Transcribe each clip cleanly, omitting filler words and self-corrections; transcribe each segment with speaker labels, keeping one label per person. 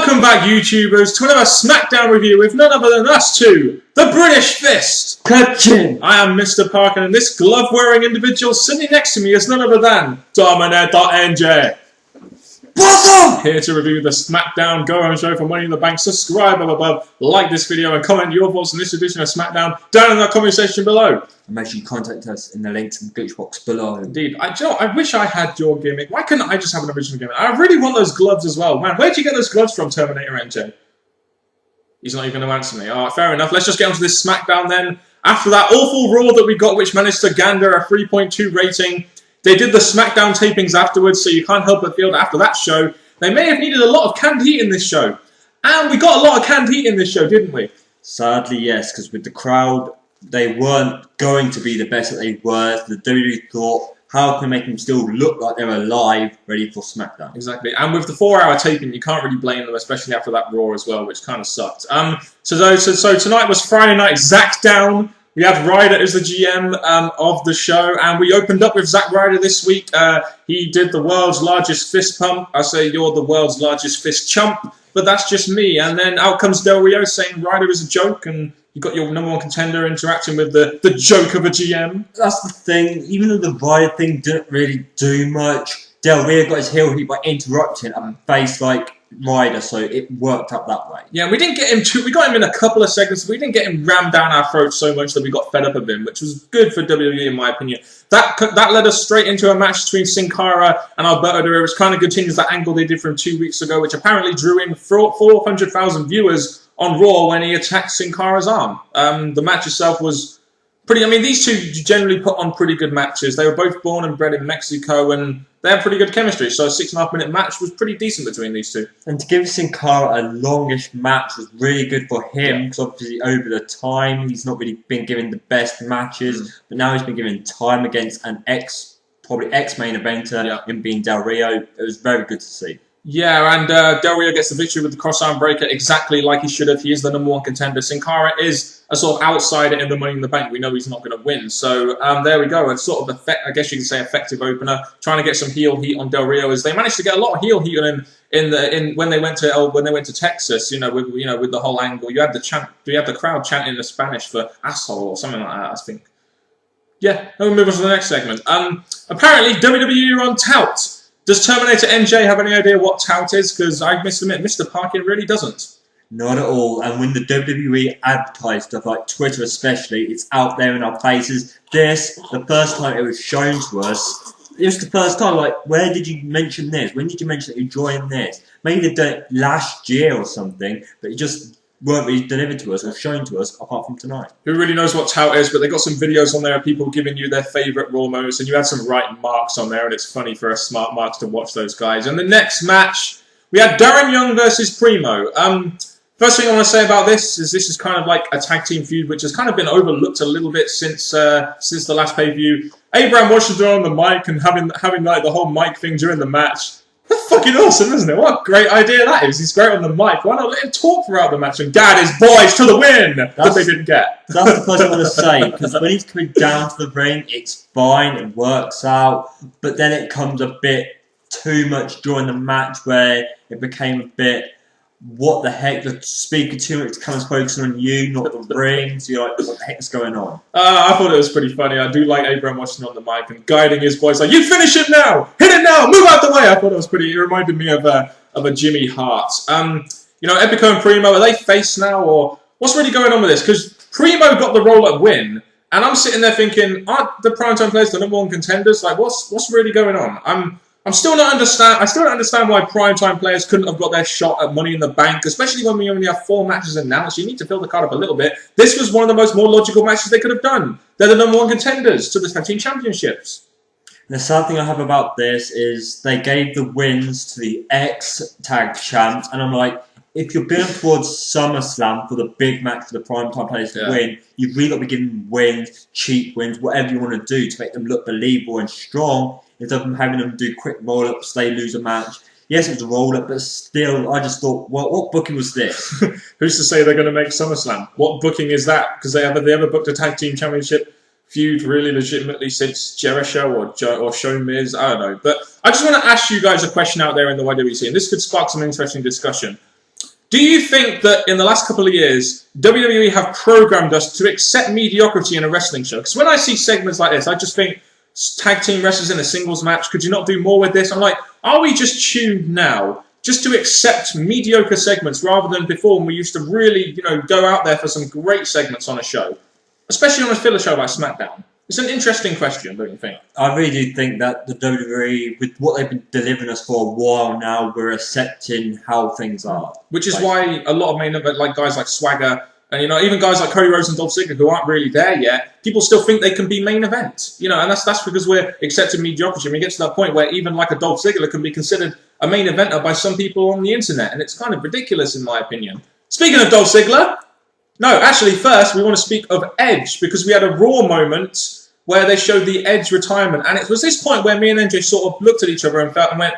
Speaker 1: Welcome back, YouTubers, to another Smackdown review with none other than us two, the British Fist.
Speaker 2: Captain.
Speaker 1: I am Mr. Parkin, and this glove-wearing individual sitting next to me is none other than Damien.NJ.
Speaker 2: What's up?
Speaker 1: Here to review the Smackdown Go-Home Show for Money in the Bank. Subscribe up above, like this video, and comment your thoughts on this edition of Smackdown down in the comment section below.
Speaker 2: And make sure you contact us in the links in the glitch box below.
Speaker 1: Indeed. I wish I had your gimmick. Why couldn't I just have an original gimmick? I really want those gloves as well. Man, where'd you get those gloves from, Terminator NJ? He's not even going to answer me. Alright, fair enough. Let's just get onto this Smackdown then. After that awful Raw that we got, which managed to gander a 3.2 rating, they did the Smackdown tapings afterwards, so you can't help but feel that after that show, they may have needed a lot of canned heat in this show. And we got a lot of canned heat in this show, didn't we?
Speaker 2: Sadly, yes, because with the crowd, they weren't going to be the best that they were. The WWE thought, how can we make them still look like they're alive, ready for SmackDown?
Speaker 1: Exactly. And with the 4-hour taping, you can't really blame them, especially after that Raw as well, which kind of sucked. So tonight was Friday night Zackdown. We had Ryder as the GM of the show, and we opened up with Zack Ryder this week. He did the world's largest fist pump. I say you're the world's largest fist chump, but that's just me. And then out comes Del Rio saying Ryder is a joke, and you got your #1 contender interacting with the joke of a GM.
Speaker 2: That's the thing. Even though the Ryder thing didn't really do much, Del Rio got his heel heat by interrupting and faced like Ryder, so it worked up that way.
Speaker 1: Yeah, we didn't get him we got him in a couple of segments, but we didn't get him rammed down our throats so much that we got fed up of him, which was good for WWE in my opinion. That led us straight into a match between Sin Cara and Alberto Del Rio, which kind of continues that angle they did from 2 weeks ago, which apparently drew in 400,000 viewers on Raw when he attacked Sin Cara's arm. The match itself was pretty, I mean, these two generally put on pretty good matches. They were both born and bred in Mexico, and they had pretty good chemistry, so a 6.5-minute match was pretty decent between these two.
Speaker 2: And to give Sin Cara a longish match was really good for him, because obviously over the time, he's not really been given the best matches, but now he's been given time against an probably ex-main eventer in being Del Rio. It was very good to see.
Speaker 1: Yeah, and Del Rio gets the victory with the cross-arm breaker exactly like he should have. He is the #1 contender. Sin Cara is a sort of outsider in the Money in the Bank. We know he's not going to win. So there we go. A sort of, I guess you could say, effective opener. Trying to get some heel heat on Del Rio, as they managed to get a lot of heel heat on him when they went to Texas. You know, with the whole angle. You had the crowd chanting in Spanish for asshole or something like that, I think. Yeah, then we'll move on to the next segment. Apparently WWE are on Tout. Does Terminator NJ have any idea what Tout is? Because I must admit, Mr. Parkin really doesn't.
Speaker 2: Not at all. And when the WWE advertise stuff, like Twitter especially, it's out there in our faces. The first time it was shown to us, it was the first time, like, where did you mention this? When did you mention that you're enjoying this? Maybe they've done it last year or something, but it just weren't really delivered to us or shown to us apart from tonight.
Speaker 1: Who really knows what Tout is, but they got some videos on there of people giving you their favourite Raw moments, and you had some right marks on there, and it's funny for a smart marks to watch those guys. And the next match, we had Darren Young versus Primo. First thing I want to say about this is kind of like a tag team feud, which has kind of been overlooked a little bit since the last pay-per-view. Abraham Washington on the mic and having like the whole mic thing during the match. That's fucking awesome, isn't it? What a great idea that is. He's great on the mic. Why not let him talk throughout the match and gad his boys to the win that they didn't get?
Speaker 2: That's the first thing I want to say, because when he's coming down to the ring, it's fine, it works out, but then it comes a bit too much during the match where it became a bit, what the heck, the speaker too much comes focusing on you, not the ring, so you're like, what the heck's going on? I
Speaker 1: thought it was pretty funny. I do like Abraham Washington on the mic and guiding his boys like, you finish it now! Hit it now! Move out the way! I thought it was pretty, it reminded me of a Jimmy Hart. You know, Epico and Primo, are they face now, or what's really going on with this? Because Primo got the roll-up win, and I'm sitting there thinking, aren't the primetime players the #1 contenders? Like, what's really going on? I still don't understand why primetime players couldn't have got their shot at Money in the Bank, especially when we only have 4 matches announced. You need to fill the card up a little bit. This was one of the more logical matches they could have done. They're the #1 contenders to the tag team championships.
Speaker 2: The sad thing I have about this is they gave the wins to the ex-tag champs, and I'm like, if you're building towards SummerSlam for the big match for the primetime players to win, you've really got to be giving them wins, cheap wins, whatever you want to do to make them look believable and strong, instead of having them do quick roll-ups, they lose a match. Yes, it was a roll-up, but still, I just thought, what booking was this?
Speaker 1: Who's to say they're going to make SummerSlam? What booking is that? Because they ever booked a tag team championship feud really legitimately since Jericho or Show Miz? I don't know. But I just want to ask you guys a question out there in the YWC, and this could spark some interesting discussion. Do you think that in the last couple of years, WWE have programmed us to accept mediocrity in a wrestling show? Because when I see segments like this, I just think, tag team wrestlers in a singles match, could you not do more with this? I'm like, are we just tuned now just to accept mediocre segments rather than before when we used to really, go out there for some great segments on a show? Especially on a filler show like SmackDown. It's an interesting question, don't you think?
Speaker 2: I really do think that the WWE, with what they've been delivering us for a while now, we're accepting how things are.
Speaker 1: Which is why a lot of main event, like guys like Swagger, and even guys like Cody Rhodes and Dolph Ziggler who aren't really there yet, people still think they can be main event. And that's because we're accepting mediocrity. We get to that point where even like a Dolph Ziggler can be considered a main eventer by some people on the internet, and it's kind of ridiculous in my opinion. Speaking of Dolph Ziggler, no, actually first we want to speak of Edge, because we had a Raw moment where they showed the Edge retirement, and it was this point where me and NJ sort of looked at each other and felt and went,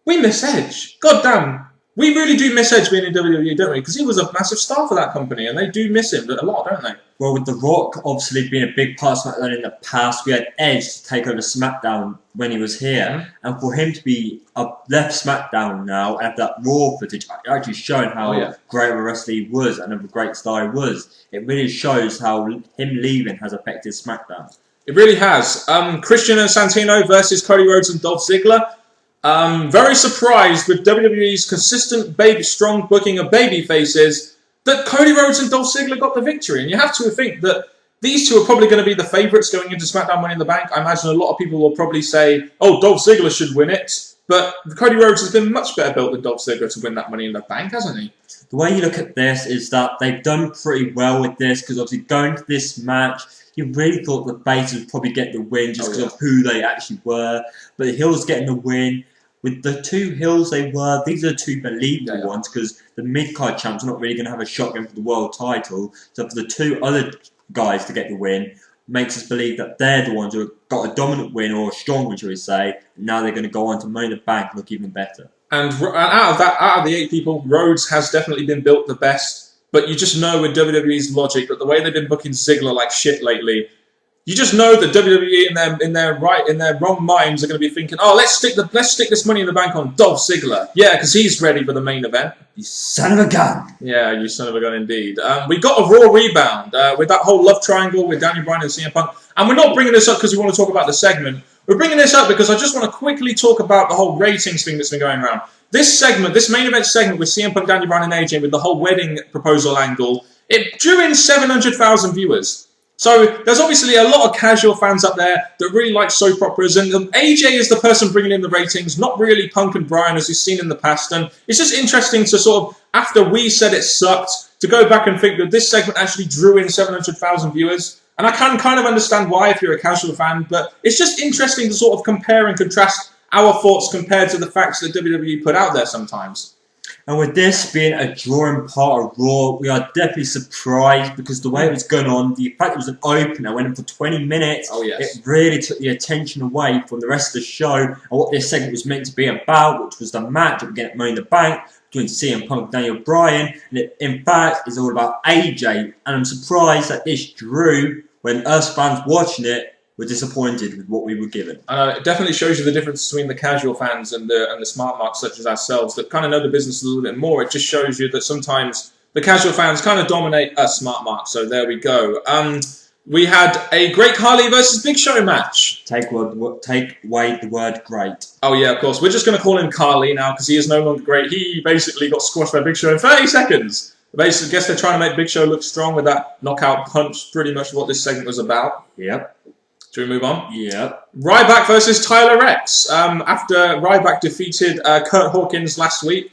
Speaker 1: we miss Edge. God damn. We really do miss Edge being in WWE, don't we? Because he was a massive star for that company, and they do miss him a lot, don't they?
Speaker 2: Well, with The Rock obviously being a big part of SmackDown in the past, we had Edge to take over SmackDown when he was here, and for him to be left SmackDown now and have that Raw footage actually showing how great of a wrestler he was and of a great star he was, it really shows how him leaving has affected SmackDown.
Speaker 1: It really has. Christian and Santino versus Cody Rhodes and Dolph Ziggler. Very surprised with WWE's consistent strong booking of baby faces that Cody Rhodes and Dolph Ziggler got the victory. And you have to think that these two are probably going to be the favourites going into SmackDown Money in the Bank. I imagine a lot of people will probably say, oh, Dolph Ziggler should win it. But Cody Rhodes has been much better built than Dolph Ziggler to win that Money in the Bank, hasn't he?
Speaker 2: The way you look at this is that they've done pretty well with this, because obviously going to this match, you really thought the faces would probably get the win just because of who they actually were. But the heels getting the win. With the two heels these are two believable ones, because the mid-card champs are not really going to have a shot going for the world title. So for the two other guys to get the win, makes us believe that they're the ones who have got a dominant win, or a strong win, shall we say. And now they're going to go on to Money in the Bank and look even better. And
Speaker 1: out of the 8 people, Rhodes has definitely been built the best. But you just know with WWE's logic that the way they've been booking Ziggler like shit lately, you just know that WWE in their wrong minds are going to be thinking, oh, let's stick this Money in the Bank on Dolph Ziggler. Yeah, because he's ready for the main event.
Speaker 2: You son of a gun.
Speaker 1: Yeah, you son of a gun indeed. We got a Raw rebound with that whole love triangle with Daniel Bryan and CM Punk. And we're not bringing this up because we want to talk about the segment. We're bringing this up because I just want to quickly talk about the whole ratings thing that's been going around. This segment, this main event segment with CM Punk, Daniel Bryan and AJ with the whole wedding proposal angle, it drew in 700,000 viewers. So there's obviously a lot of casual fans up there that really like soap operas, and AJ is the person bringing in the ratings, not really Punk and Bryan as we've seen in the past. And it's just interesting to sort of, after we said it sucked, to go back and think that this segment actually drew in 700,000 viewers. And I can kind of understand why if you're a casual fan, but it's just interesting to sort of compare and contrast our thoughts compared to the facts that WWE put out there sometimes.
Speaker 2: And with this being a drawing part of Raw, we are definitely surprised, because the way it was going on, the fact it was an opener, went on for 20 minutes, it really took the attention away from the rest of the show and what this segment was meant to be about, which was the match again at Money in the Bank between CM Punk and Daniel Bryan. And it, in fact, is all about AJ. And I'm surprised that this drew when us fans watching it were disappointed with what we were given.
Speaker 1: It definitely shows you the difference between the casual fans and the smart marks such as ourselves that kind of know the business a little bit more. It just shows you that sometimes the casual fans kind of dominate us smart marks. So there we go. We had a Great Khali versus Big Show match.
Speaker 2: Take away the word great.
Speaker 1: Oh yeah, of course. We're just going to call him Khali now because he is no longer great. He basically got squashed by Big Show in 30 seconds. Basically, I guess they're trying to make Big Show look strong with that knockout punch. Pretty much what this segment was about.
Speaker 2: Yep.
Speaker 1: Should we move on?
Speaker 2: Yep.
Speaker 1: Ryback versus Tyler Rex. After Ryback defeated Kurt Hawkins last week,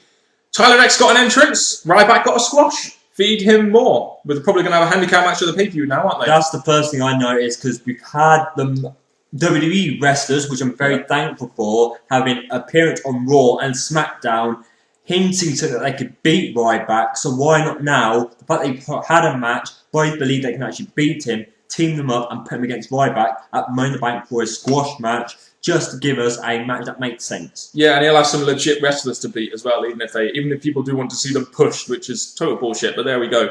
Speaker 1: Tyler Rex got an entrance. Ryback got a squash. Feed him more. We're probably going to have a handicap match of the pay-per-view now, aren't they?
Speaker 2: That's the first thing I noticed, because we've had the WWE wrestlers, which I'm very thankful for, having appearance on Raw and SmackDown, hinting so that they could beat Ryback. So why not now? The fact they've had a match, both believe they can actually beat him, team them up and put him against Ryback at Money in the Bank for a squash match, just to give us a match that makes sense.
Speaker 1: Yeah, and he'll have some legit wrestlers to beat as well, even if people do want to see them pushed, which is total bullshit, but there we go.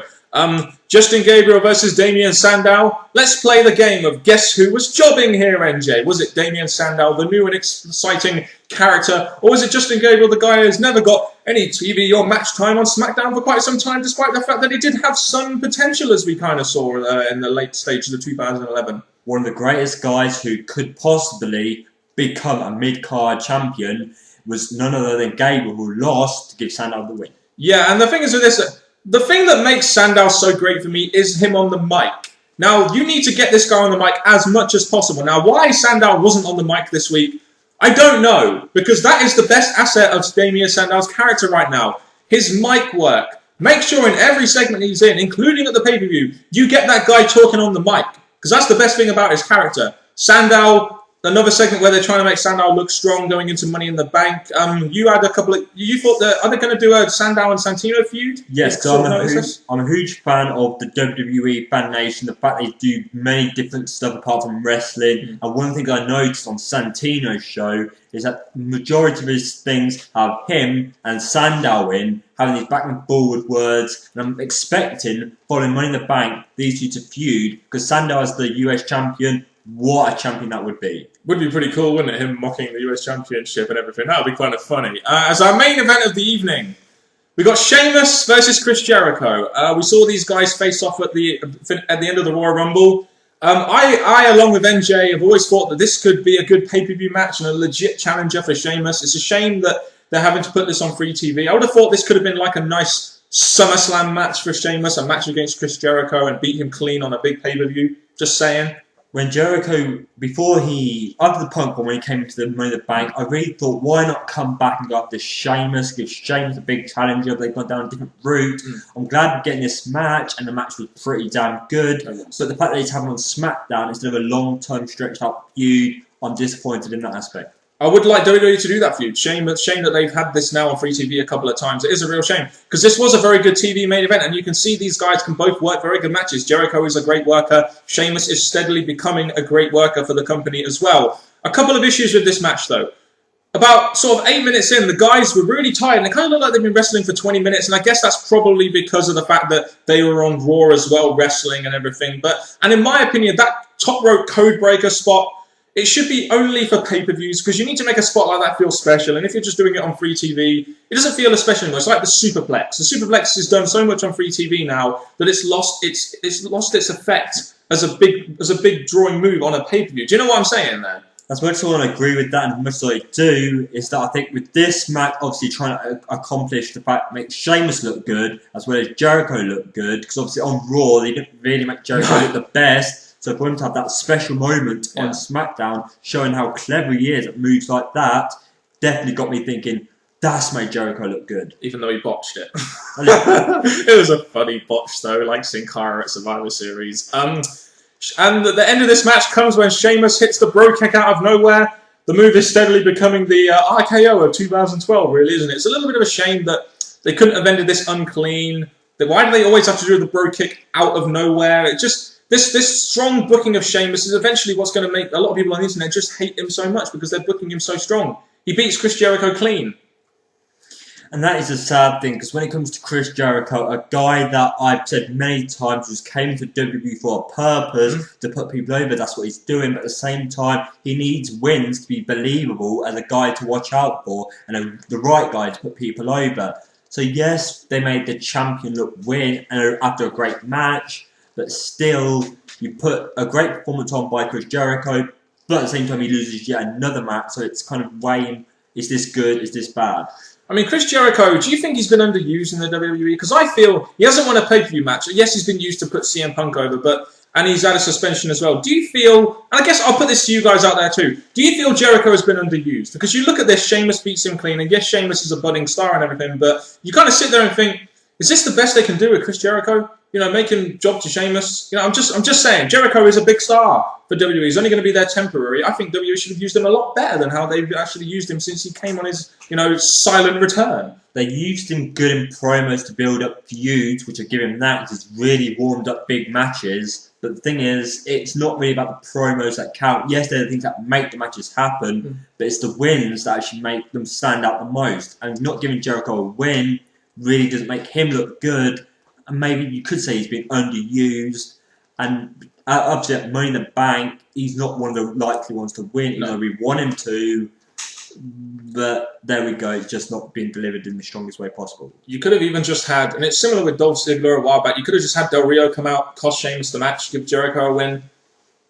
Speaker 1: Justin Gabriel versus Damien Sandow. Let's play the game of guess who was jobbing here, NJ? Was it Damien Sandow, the new and exciting character, or was it Justin Gabriel, the guy who's never got any TV or match time on SmackDown for quite some time, despite the fact that it did have some potential, as we kind of saw in the late stages of 2011.
Speaker 2: One of the greatest guys who could possibly become a mid-card champion was none other than Gabriel, who lost to give Sandow the win.
Speaker 1: Yeah, and the thing is with this, the thing that makes Sandow so great for me is him on the mic. Now, you need to get this guy on the mic as much as possible. Now, why Sandow wasn't on the mic this week, I don't know, because that is the best asset of Damien Sandow's character right now. His mic work. Make sure in every segment he's in, including at the pay-per-view, you get that guy talking on the mic, because that's the best thing about his character. Sandow, another segment where they're trying to make Sandow look strong going into Money in the Bank. You had a couple of... You thought that... Are they going to do a Sandow and Santino feud?
Speaker 2: Yes, so I'm a huge fan of the WWE fan nation. The fact they do many different stuff apart from wrestling. And one thing I noticed on Santino's show is that the majority of his things have him and Sandow in, having these back and forward words. And I'm expecting, following Money in the Bank, these two to feud. Because Sandow as the US champion, what a champion that would be.
Speaker 1: Would be pretty cool, wouldn't it? Him mocking the US Championship and everything. That would be kind of funny. As our main event of the evening, we got Sheamus versus Chris Jericho. We saw these guys face off at the end of the Royal Rumble. I, along with NJ, have always thought that this could be a good pay-per-view match and a legit challenger for Sheamus. It's a shame that they're having to put this on free TV. I would have thought this could have been like a nice SummerSlam match for Sheamus, a match against Chris Jericho, and beat him clean on a big pay-per-view. Just saying.
Speaker 2: When Jericho, after the Punk one, when he came into the Money in the Bank, I really thought, why not come back and go after Sheamus, give Sheamus a big challenger, they've gone down a different route. I'm glad we're getting this match, and the match was pretty damn good. But the fact that he's having on SmackDown instead of a long-term stretched-out feud, I'm disappointed in that aspect.
Speaker 1: I would like WWE to do that feud. Shame that they've had this now on free TV a couple of times. It is a real shame. Because this was a very good TV main event, and you can see these guys can both work very good matches. Jericho is a great worker. Sheamus is steadily becoming a great worker for the company as well. A couple of issues with this match, though. About sort of 8 minutes in, the guys were really tired, and it kind of looked like they've been wrestling for 20 minutes, and I guess that's probably because of the fact that they were on Raw as well, wrestling and everything. And in my opinion, that top rope code breaker spot, it should be only for pay-per-views, because you need to make a spot like that feel special. And if you're just doing it on free TV, it doesn't feel as special anymore. It's like the Superplex. The Superplex is done so much on free TV now that it's lost its effect as a big drawing move on a pay-per-view. Do you know what I'm saying there?
Speaker 2: As much as I want to agree with that, and as much as I do, is that I think with this match, obviously trying to accomplish the fact make Sheamus look good, as well as Jericho look good, because obviously on Raw, they didn't really make Jericho look the best. So for him to have that special moment on SmackDown, showing how clever he is at moves like that, definitely got me thinking, that's made Jericho look good.
Speaker 1: Even though he botched it. It was a funny botch though, like Sin Cara at Survivor Series. And the end of this match comes when Sheamus hits the bro kick out of nowhere. The move is steadily becoming the RKO of 2012, really, isn't it? It's a little bit of a shame that they couldn't have ended this unclean. Why do they always have to do the bro kick out of nowhere? It just... This strong booking of Sheamus is eventually what's going to make a lot of people on the internet just hate him so much, because they're booking him so strong. He beats Chris Jericho clean.
Speaker 2: And that is a sad thing, because when it comes to Chris Jericho, a guy that I've said many times just came to WWE for a purpose, to put people over, that's what he's doing, but at the same time, he needs wins to be believable as a guy to watch out for, and the right guy to put people over. So yes, they made the champion look win after a great match, but still, you put a great performance on by Chris Jericho, but at the same time he loses yet another match, so it's kind of weighing, is this good, is this bad?
Speaker 1: I mean, Chris Jericho, do you think he's been underused in the WWE? Because I feel he hasn't won a pay-per-view match. Yes, he's been used to put CM Punk over, and he's had a suspension as well. Do you feel, and I guess I'll put this to you guys out there too, do you feel Jericho has been underused? Because you look at this, Sheamus beats him clean, and yes, Sheamus is a budding star and everything, but you kind of sit there and think, is this the best they can do with Chris Jericho? You know, making job to Sheamus. You know, I'm just saying, Jericho is a big star for WWE. He's only going to be there temporary. I think WWE should have used him a lot better than how they've actually used him since he came on his, silent return.
Speaker 2: They used him good in promos to build up feuds, which are giving that. He's really warmed up big matches. But the thing is, it's not really about the promos that count. Yes, they're the things that make the matches happen, but it's the wins that actually make them stand out the most. And not giving Jericho a win really doesn't make him look good. And maybe you could say he's been underused. And obviously at Money in the Bank, he's not one of the likely ones to win, even though we want him to. But there we go, it's just not been delivered in the strongest way possible.
Speaker 1: You could have even just had, and it's similar with Dolph Ziggler a while back, you could have just had Del Rio come out, cost Sheamus the match, give Jericho a win.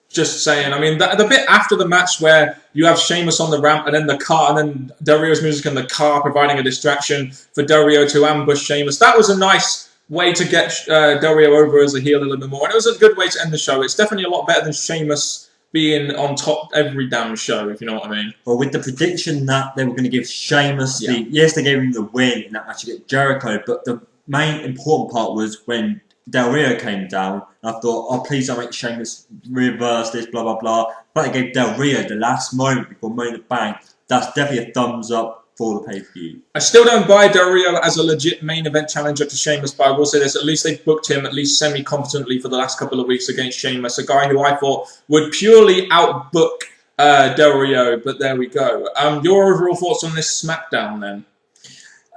Speaker 1: Just saying. I mean, the bit after the match where you have Sheamus on the ramp and then the car, and then Del Rio's music in the car providing a distraction for Del Rio to ambush Sheamus. That was a nice way to get Del Rio over as a heel a little bit more. And it was a good way to end the show. It's definitely a lot better than Sheamus being on top every damn show, if you know what I mean.
Speaker 2: Well, with the prediction that they were going to give Sheamus yes, they gave him the win in that match against Jericho, but the main important part was when Del Rio came down, and I thought, oh, please don't make Sheamus reverse this, blah, blah, blah. But they gave Del Rio the last moment before Money in the Bank. That's definitely a thumbs up for the pay-per-view. I
Speaker 1: still don't buy Del Rio as a legit main event challenger to Sheamus, but I will say this, at least they booked him at least semi-competently for the last couple of weeks against Sheamus, a guy who I thought would purely outbook Del Rio, but there we go. Your overall thoughts on this SmackDown then?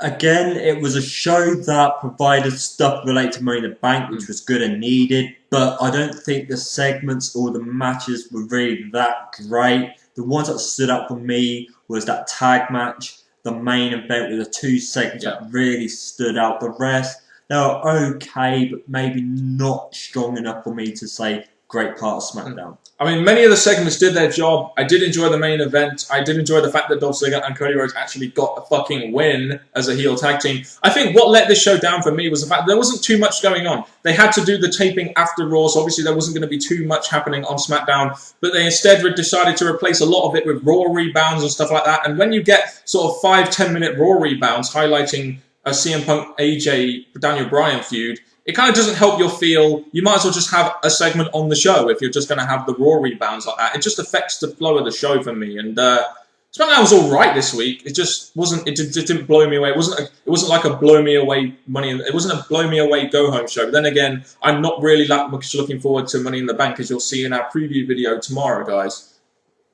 Speaker 2: Again, it was a show that provided stuff related to Money in the Bank, which was good and needed, but I don't think the segments or the matches were really that great. The ones that stood out for me was that tag match, the main event with the two segments that really stood out. The rest, they were okay, but maybe not strong enough for me to say great part of SmackDown.
Speaker 1: I mean, many of the segments did their job. I did enjoy the main event. I did enjoy the fact that Dolph Ziggler and Cody Rhodes actually got a fucking win as a heel tag team. I think what let this show down for me was the fact that there wasn't too much going on. They had to do the taping after Raw, so obviously there wasn't going to be too much happening on SmackDown, but they instead decided to replace a lot of it with Raw rebounds and stuff like that. And when you get sort of 5-10 minute Raw rebounds highlighting a CM Punk AJ Daniel Bryan feud, it kind of doesn't help your feel. You might as well just have a segment on the show if you're just going to have the Raw rebounds like that. It just affects the flow of the show for me. And SmackDown was all right this week. It just wasn't. It just didn't blow me away. It wasn't like a blow me away money. It wasn't a blow me away go home show. But then again, I'm not really that much looking forward to Money in the Bank, as you'll see in our preview video tomorrow, guys.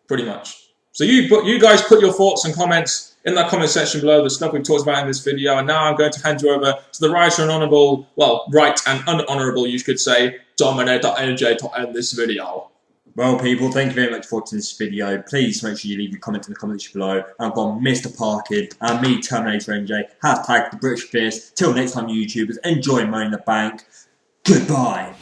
Speaker 1: Pretty much. So you guys put your thoughts and comments in that comment section below, the stuff we've talked about in this video. And now I'm going to hand you over to the right and honourable, well, right and unhonourable, you could say, Dominator.NJ to end this video.
Speaker 2: Well, people, thank you very much for watching this video. Please make sure you leave a comment in the comments below. I've got Mr. Parkin and me, Terminator.NJ, hashtag the British Fierce. Till next time, YouTubers, enjoy Money in the Bank. Goodbye.